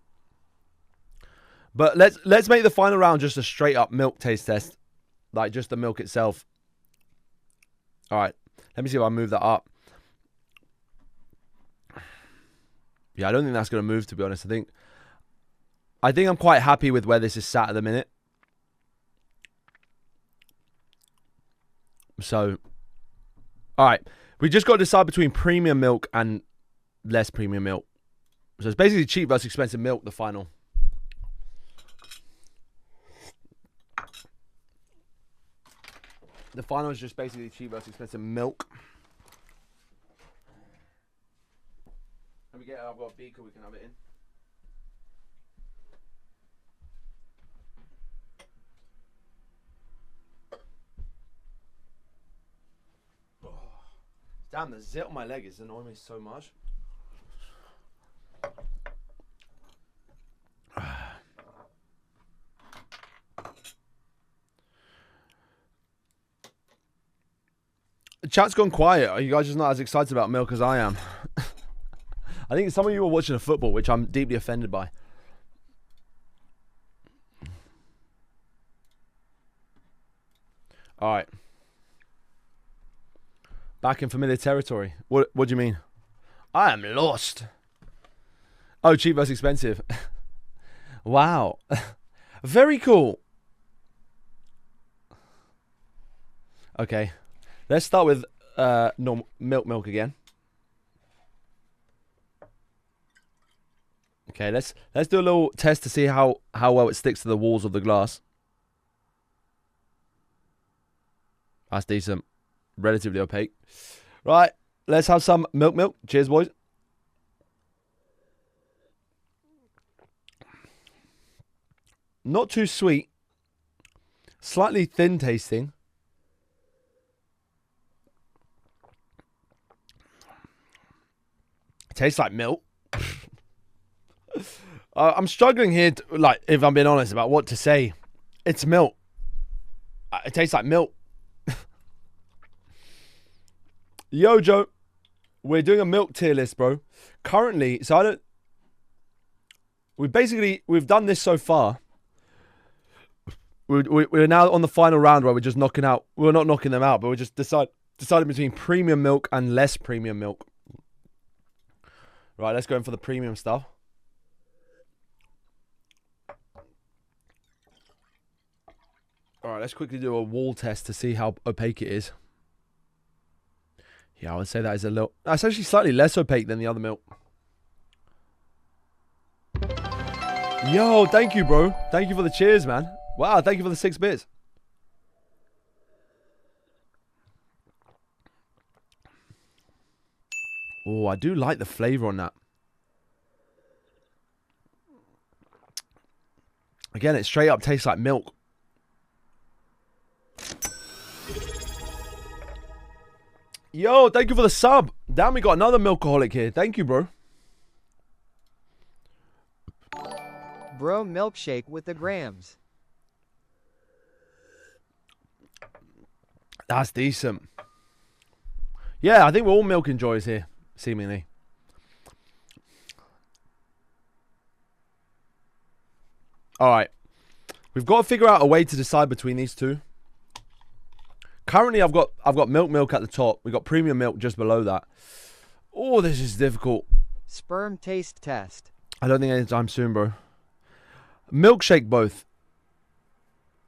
But let's make the final round just a straight up milk taste test. Like just the milk itself. Alright. Let me see if I move that up. Yeah, I don't think that's going to move, to be honest. I think I'm quite happy with where this is sat at the minute. So, alright. We just got to decide between premium milk and less premium milk. So it's basically cheap versus expensive milk, the final. The final is just basically cheap versus expensive milk. Let me get it. I've got a beaker we can have it in. Damn, the zit on my leg is annoying me so much. The chat's gone quiet. Are you guys just not as excited about milk as I am? I think some of you are watching the football, which I'm deeply offended by. All right. Back in familiar territory. What do you mean? I am lost. Oh, cheap versus expensive. Wow. Very cool. Okay. Let's start with normal milk again. Okay, let's do a little test to see how well it sticks to the walls of the glass. That's decent. Relatively opaque. Right, let's have some milk. Cheers, boys. Not too sweet. Slightly thin tasting. Tastes like milk. I'm struggling here, like, if I'm being honest, about what to say. It's milk. It tastes like milk. Yo, Joe. We're doing a milk tier list, bro. Currently, so I don't... We've done this so far. We're now on the final round where we're just knocking out... We're not knocking them out, but we're just deciding between premium milk and less premium milk. Right, let's go in for the premium stuff. Alright, let's quickly do a wall test to see how opaque it is. Yeah, I would say that is a little... That's actually slightly less opaque than the other milk. Yo, thank you, bro. Thank you for the cheers, man. Wow, thank you for the 6 bits. Oh, I do like the flavor on that. Again, it straight up tastes like milk. Yo, thank you for the sub. Damn, we got another milkaholic here. Thank you, bro. Bro milkshake with the grams. That's decent. Yeah, I think we're all milk enjoyers here, seemingly. All right. We've got to figure out a way to decide between these two. Currently, I've got milk at the top. We've got premium milk just below that. Oh, this is difficult. Sperm taste test. I don't think anytime soon, bro. Milkshake both.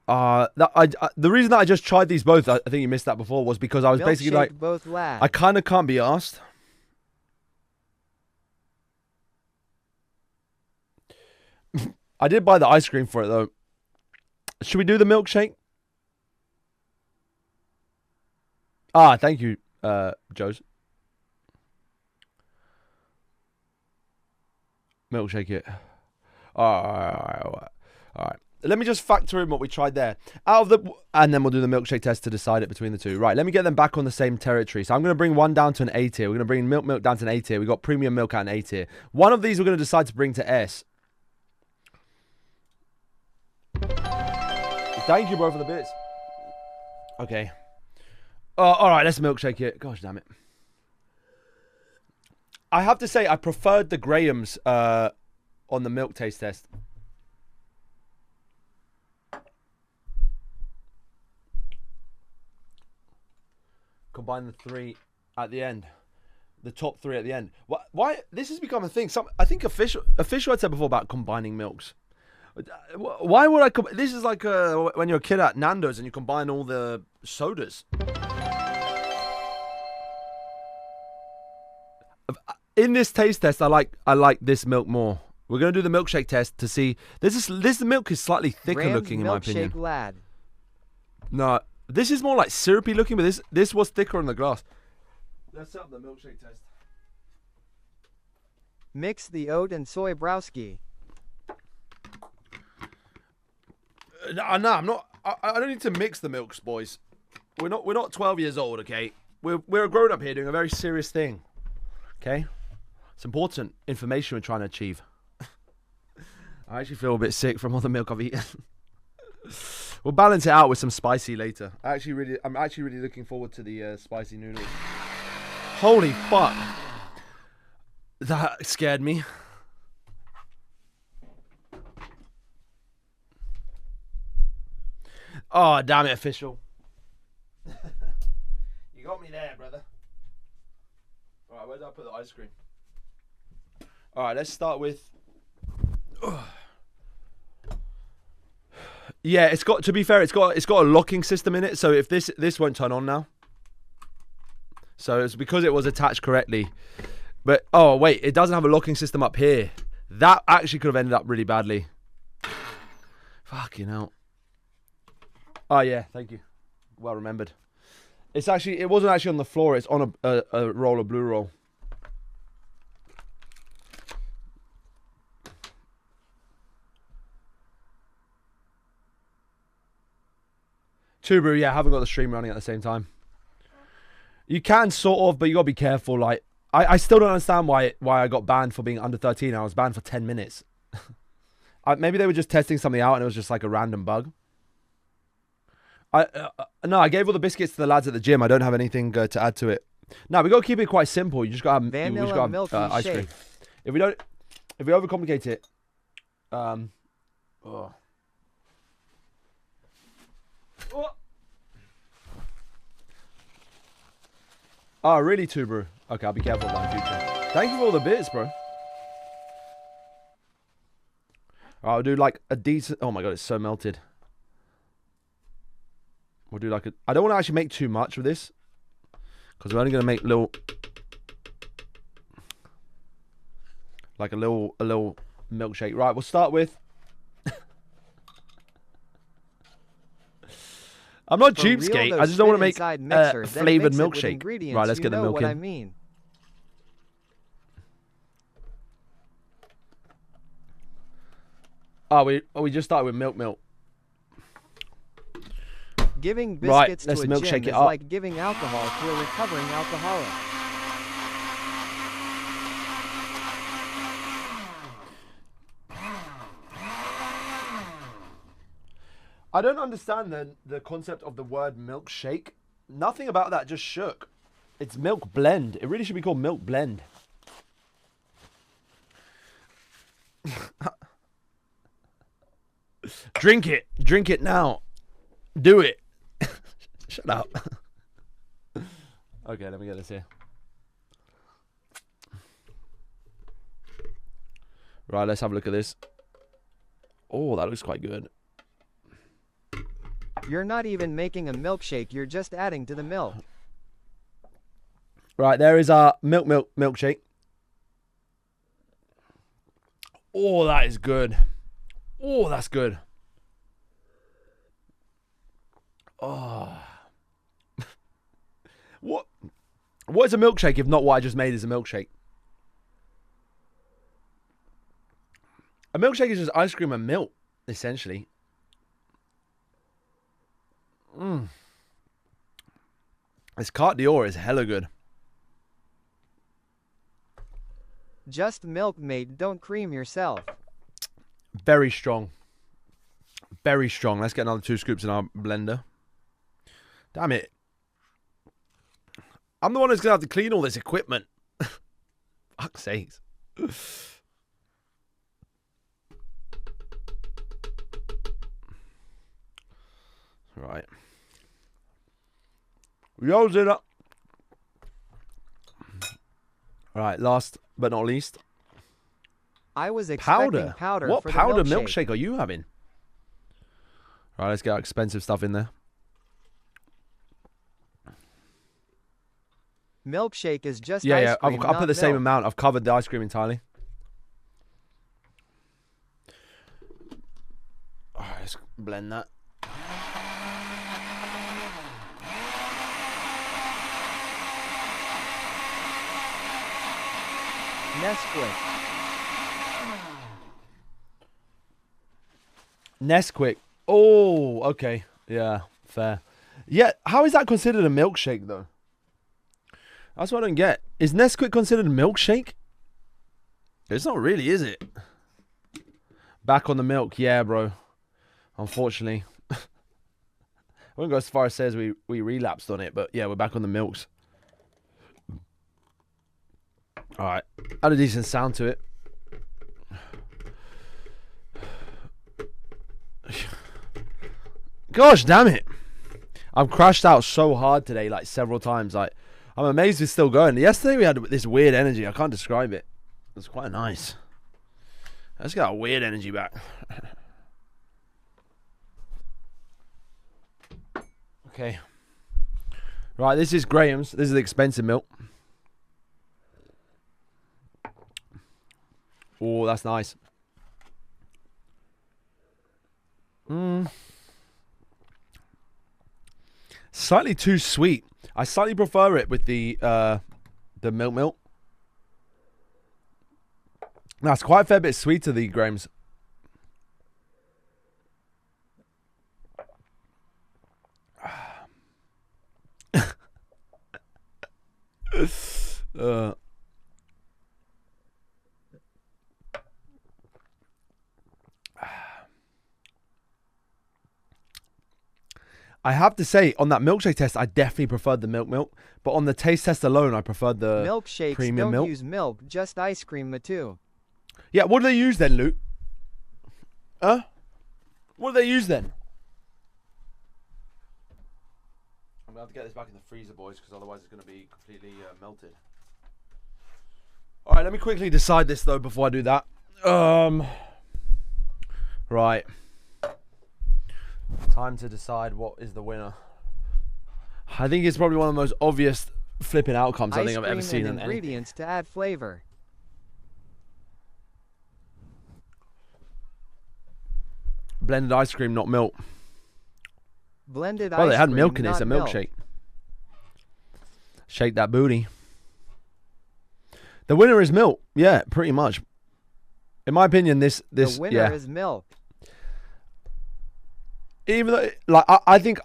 The reason that I just tried these both, I think you missed that before, was because I was basically like, both lad. I kind of can't be asked. I did buy the ice cream for it though. Should we do the milkshake? Ah, thank you, Joe's. Milkshake it. All right. Let me just factor in what we tried there. And then we'll do the milkshake test to decide it between the two. Right, let me get them back on the same territory. So I'm going to bring one down to an A tier. We're going to bring milk down to an A tier. We've got premium milk at an A tier. One of these we're going to decide to bring to S. Thank you, bro, for the bits. Okay. All right, let's milkshake it. Gosh, damn it. I have to say, I preferred the Grahams on the milk taste test. Combine the three at the end. The top three at the end. Why? This has become a thing. I think official had said before about combining milks. Why would I? This is like when you're a kid at Nando's and you combine all the sodas. In this taste test, I like this milk more. We're gonna do the milkshake test to see. This milk is slightly thicker looking in my opinion. Lad. No, this is more like syrupy looking, but this was thicker in the glass. Let's set up the milkshake test. Mix the oat and soy browski. No, I'm not. I don't need to mix the milks, boys. We're not 12 years old, okay? We're a grown up here doing a very serious thing, okay? It's important information we're trying to achieve. I actually feel a bit sick from all the milk I've eaten. We'll balance it out with some spicy later. I'm actually really looking forward to the spicy noodles. Holy fuck! That scared me. Oh, damn it, official. You got me there, brother. Alright, where did I put the ice cream? Alright, let's start with... Yeah, it's got, to be fair, it's got a locking system in it, so if this won't turn on now. So it's because it was attached correctly. But, oh, wait, it doesn't have a locking system up here. That actually could have ended up really badly. Fucking hell. Oh, yeah, thank you. Well remembered. It wasn't actually on the floor, it's on a roll of blue roll. True, bro, yeah, I haven't got the stream running at the same time. You can sort of, but you gotta be careful. Like, I still don't understand why I got banned for being under 13. I was banned for 10 minutes. Maybe they were just testing something out and it was just like a random bug. No, I gave all the biscuits to the lads at the gym. I don't have anything to add to it. No, we gotta keep it quite simple. You just gotta have ice cream. If we overcomplicate it, oh. Oh, really, too, bro? Okay, I'll be careful of that in future. Thank you for all the bits, bro. I'll do like a decent... Oh my god, it's so melted. We'll do like a... I don't want to actually make too much of this, because we're only going to make little... Like a little milkshake. Right, we'll start with... I'm not cheapskate. I just don't want to make a flavored milkshake. Right, let's get the milk in. I mean. Oh, we just started with milk. Giving Right, biscuits let's to a milkshake gym it is up. like giving alcohol to a recovering alcoholic. I don't understand the concept of the word milkshake. Nothing about that just shook. It's milk blend. It really should be called milk blend. Drink it. Drink it now. Do it. Shut up. Okay, let me get this here. Right, let's have a look at this. Oh, that looks quite good. You're not even making a milkshake, you're just adding to the milk. Right, there is our milkshake. Oh, that is good. Oh, that's good. Oh. What is a milkshake if not what I just made is a milkshake? A milkshake is just ice cream and milk, essentially. This Carte d'Or is hella good. Just milk, mate, don't cream yourself. Very strong. Very strong. Let's get another 2 scoops in our blender. Damn it. I'm the one who's going to have to clean all this equipment. Fuck's sakes. Right. Rolls it up. Right, last but not least. I was expecting powder What for the powder milkshake. milkshake are you having? Right, let's get our expensive stuff in there. Milkshake is just Yeah, ice yeah. cream, I'll put the same milk. amount. I've covered the ice cream entirely. Alright, let's blend that. Nesquik. Oh, okay. Yeah, fair. Yeah, how is that considered a milkshake, though? That's what I don't get. Is Nesquik considered a milkshake? It's not really, is it? Back on the milk. Yeah, bro. Unfortunately. I wouldn't go as far as says we relapsed on it, but yeah, we're back on the milks. Alright. Had a decent sound to it. Gosh damn it. I've crashed out so hard today, like several times. Like, I'm amazed it's still going. Yesterday we had this weird energy. I can't describe it. It was quite nice. Let's get our weird energy back. Okay. Right, this is Graham's. This is the expensive milk. Oh, that's nice. Slightly too sweet. I slightly prefer it with the milk. Now, it's quite a fair bit sweeter, the Graham's. I have to say, on that milkshake test, I definitely preferred the milk. But on the taste test alone, I preferred the Milkshakes premium don't milk. use milk, just ice cream, too. Yeah, what do they use then, Luke? Huh? What do they use then? I'm going to have to get this back in the freezer, boys, because otherwise it's going to be completely melted. Alright, let me quickly decide this, though, before I do that. Right. Time to decide what is the winner. I think it's probably one of the most obvious flipping outcomes I think I've ever seen. And ingredients to add flavor. Blended ice cream, not milk. Blended Oh, ice they had cream, milk in it. It's not a milk. milkshake. Shake that booty. The winner is milk. Yeah, pretty much. In my opinion, this The winner yeah. is milk. even though, like, I think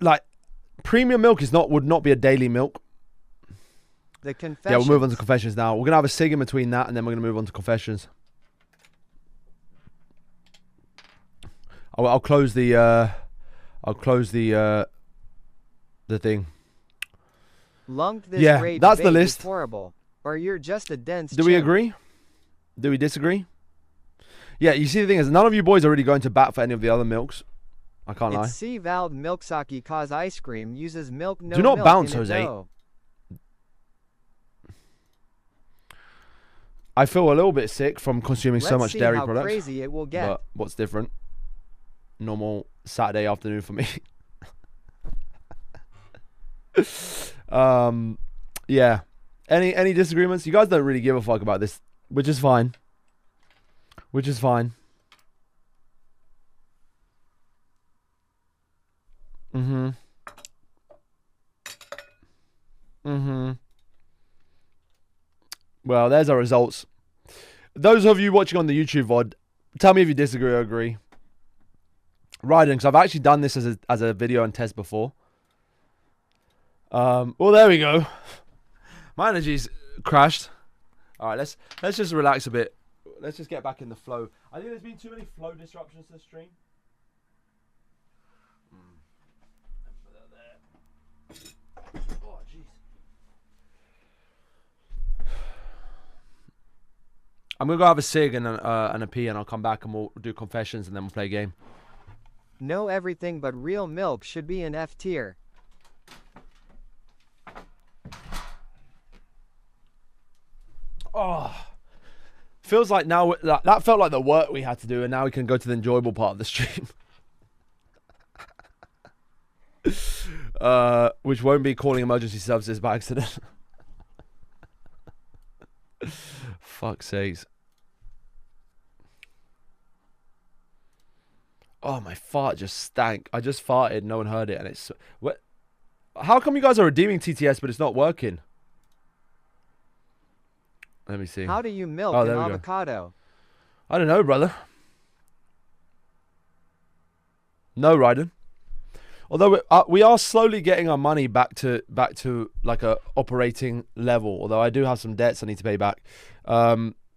like premium milk would not be a daily milk. The confessions. Yeah, we'll move on to confessions now. We're gonna have a cig in between that, and then we're gonna move on to confessions. I'll close the thing. Lunk, this Yeah, rage that's the bait list. is horrible. Or you're just a dense Do we chimp. agree? Do we disagree? Yeah, you see the thing is, none of you boys are really going to bat for any of the other milks. I can't lie. It's C-Valve Milksaki cause ice cream uses milk no Do not milk bounce, in it, Jose. though. I feel a little bit sick from consuming so Let's much see dairy how products. crazy it will get. But what's different? Normal Saturday afternoon for me. Yeah. Any disagreements? You guys don't really give a fuck about this, which is fine. Which is fine. Mm-hmm. Mm-hmm. Well, there's our results. Those of you watching on the YouTube VOD, tell me if you disagree or agree. Ryden, because I've actually done this as a video and test before. Well, there we go. My energy's crashed. All right, let's just relax a bit. Let's just get back in the flow. I think there's been too many flow disruptions to the stream. Oh, jeez. I'm gonna go have a cig and a pee, and I'll come back and we'll do confessions and then we'll play a game. No, everything but real milk should be in F tier. Oh, feels like now that felt like the work we had to do, and now we can go to the enjoyable part of the stream. Which won't be calling emergency services by accident. Fuck's sakes. Oh, my fart just stank. I just farted, no one heard it, and it's... What? How come you guys are redeeming TTS, but it's not working? Let me see. How do you milk Oh, an there we go. avocado? I don't know, brother. No, Ryden. Although we are slowly getting our money back to like a operating level. Although I do have some debts I need to pay back.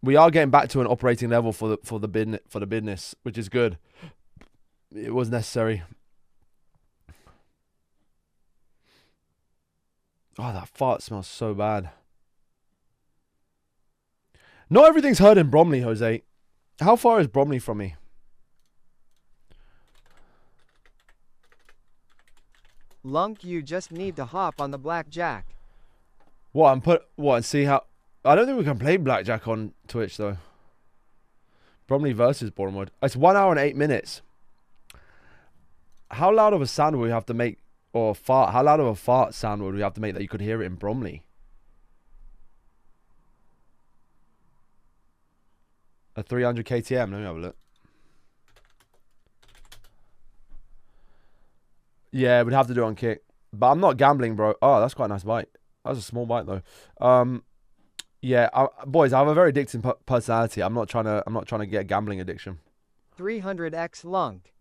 We are getting back to an operating level for the business, which is good. It was necessary. Oh, that fart smells so bad. Not everything's heard in Bromley, Jose. How far is Bromley from me? Lunk, you just need to hop on the blackjack. What, and see how... I don't think we can play blackjack on Twitch, though. Bromley versus Bournemouth. It's 1 hour and 8 minutes. How loud of a sound would we have to make... Or fart... How loud of a fart sound would we have to make that you could hear it in Bromley? A 300 KTM. Let me have a look. Yeah, we'd have to do it on Kick. But I'm not gambling, bro. Oh, that's quite a nice bite. That's a small bite, though. Yeah, boys, I have a very addicting personality. I'm not trying to get a gambling addiction. 300x Lunk.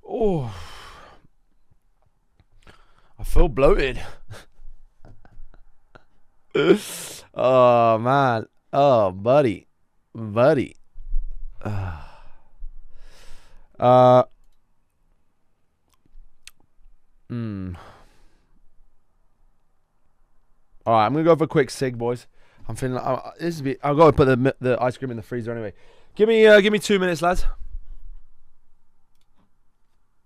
Oh, I feel bloated. Oh man. Oh, buddy. All right, I'm gonna go for a quick cig, boys. I'm feeling like I'll go and put the ice cream in the freezer anyway. Give me 2 minutes, lads.